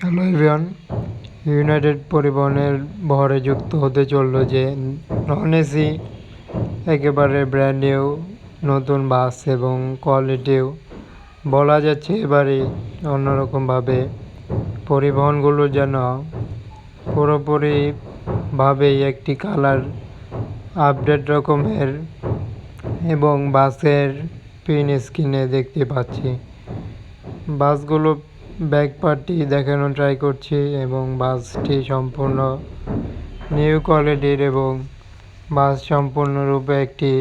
Hello everyone, United পরিবহনের বহরে যুক্ত হতে চলল যে নন এসি একেবারে ব্র্যান্ড নিউ নতুন বাস এবং কোয়ালিটিও বলা যাচ্ছে এবারে অন্যরকমভাবে পরিবহনগুলো যেন পুরোপুরিভাবেই একটি কালার আপডেট রকমের এবং বাসের প্রিন্ট স্ক্রিনে দেখতে পাচ্ছি। বাসগুলো ব্যাক পার্টটি দেখানো ট্রাই করছি এবং বাসটি সম্পূর্ণ নিউ কোয়ালিটির এবং বাস সম্পূর্ণরূপে একটি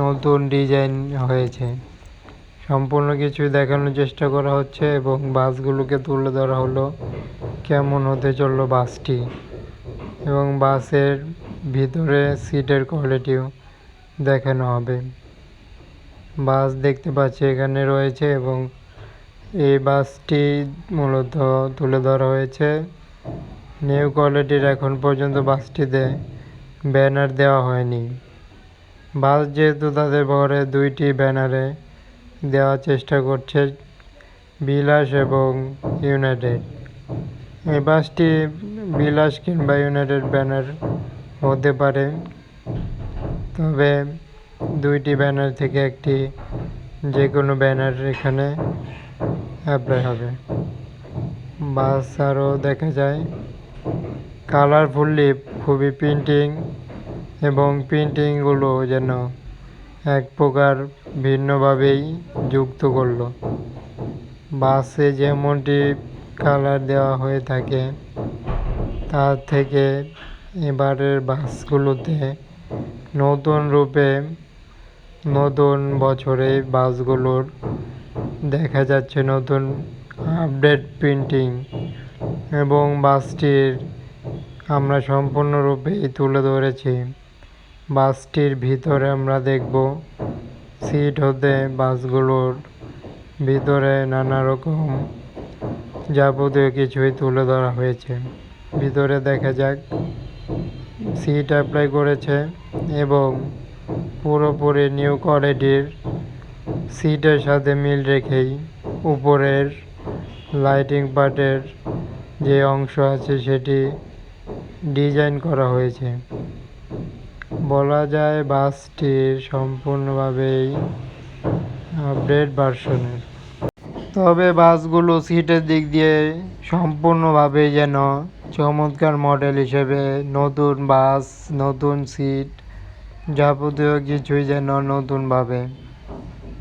নতুন ডিজাইন হয়েছে। সম্পূর্ণ কিছু দেখানোর চেষ্টা করা হচ্ছে এবং বাসগুলোকে তুলে ধরা হলো কেমন হতে চললো বাসটি এবং বাসের ভিতরে সিটের কোয়ালিটিও দেখানো হবে। বাস দেখতে পাচ্ছি এখানে রয়েছে এবং এই বাসটি মূলত তুলে ধরা হয়েছে নিউ কোয়ালিটির। এখন পর্যন্ত বাসটিতে ব্যানার দেওয়া হয়নি। বাস যেহেতু তাদের বহরে দুইটি ব্যানারে দেওয়ার চেষ্টা করছে, বিলাস এবং ইউনাইটেড। এই বাসটি বিলাস কিংবা ইউনাইটেড ব্যানার হতে পারে, তবে দুইটি ব্যানার থেকে একটি যে কোনো ব্যানার এখানে অ্যাপ্লাই হবে। বাস আরও দেখা যায় কালারফুলি খুবই প্রিন্টিং এবং প্রিন্টিংগুলো যেন এক প্রকার ভিন্নভাবেই যুক্ত করলো। বাসে যেমনটি কালার দেওয়া হয়ে থাকে তার থেকে এবারের বাসগুলোতে নতুন রূপে নতুন বছরে বাসগুলোর দেখা যাচ্ছে নতুন আপডেট প্রিন্টিং এবং বাসটির আমরা সম্পূর্ণরূপেই তুলে ধরেছি। বাসটির ভিতরে আমরা দেখব সিট হতে বাসগুলোর ভিতরে নানা রকম যাবতীয় কিছুই তুলে ধরা হয়েছে। ভিতরে দেখা যাক সিট অ্যাপ্লাই করেছে এবং পুরোপুরি নিউ কোয়ালিটির সিটের সাথে মিল রেখেই উপরের লাইটিং পার্টের যে অংশ আছে সেটি ডিজাইন করা হয়েছে। বলা যায় বাসটির সম্পূর্ণভাবেই আপডেট ভার্সনের। তবে বাসগুলো সিটের দিক দিয়ে সম্পূর্ণভাবে যেন চমৎকার মডেল হিসেবে নতুন বাস, নতুন সিট, যাবতীয় কিছুই যেন নতুনভাবে।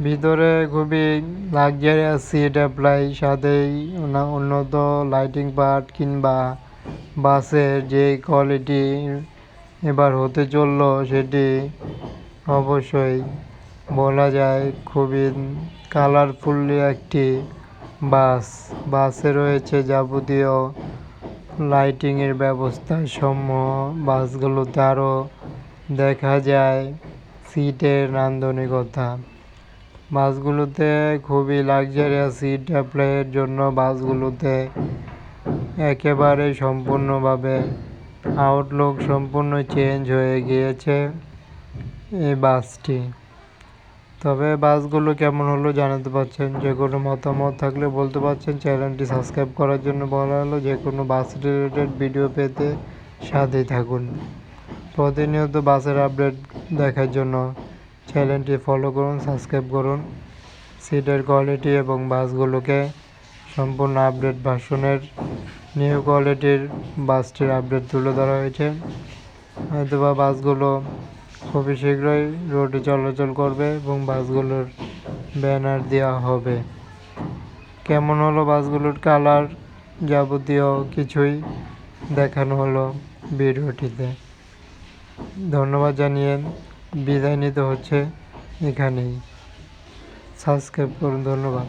ভিতরে খুবই লাক্সারিয়াস সিট অ্যাপ্লাই, সাথেই উন্নত লাইটিং পার্ট কিংবা বাসের যে কোয়ালিটি এবার হতে চললো সেটি অবশ্যই বলা যায় খুবই কালারফুলি একটি বাস। বাসে রয়েছে যাবতীয় লাইটিংয়ের ব্যবস্থা সমূহ। বাসগুলোতে আরও দেখা যায় সিটের নান্দনিকতা। বাসগুলোতে খুবই লাক্সারিয়াস সিট অ্যাপ্লাইয়ের জন্য বাসগুলোতে একেবারে সম্পূর্ণভাবে আউটলুক সম্পূর্ণ চেঞ্জ হয়ে গিয়েছে এই বাসটি। তবে বাসগুলো কেমন হলো জানাতে পারছেন, যে কোনো মতামত থাকলে বলতে পারছেন। চ্যানেলটি সাবস্ক্রাইব করার জন্য বলা হলো। যে কোনো বাস রিলেটেড ভিডিও পেতে সাথেই থাকুন। প্রতিনিয়ত বাসের আপডেট দেখার জন্য চ্যানেলটি ফলো করুন, সাবস্ক্রাইব করুন। সিটের কোয়ালিটি এবং বাসগুলোকে সম্পূর্ণ আপডেট ভার্সনের নিউ কোয়ালিটির বাসটির আপডেট তুলে ধরা হয়েছে। হয়তোবা বাসগুলো খুবই শীঘ্রই রোডে চলাচল করবে এবং বাসগুলোর ব্যানার দেওয়া হবে। কেমন হলো বাসগুলোর কালার, যাবতীয় কিছুই দেখানো হলো ভিডিওটিতে। ধন্যবাদ জানিয়ে বিদায় নিতে হচ্ছে এখানেই। সাবস্ক্রাইব করুন। ধন্যবাদ।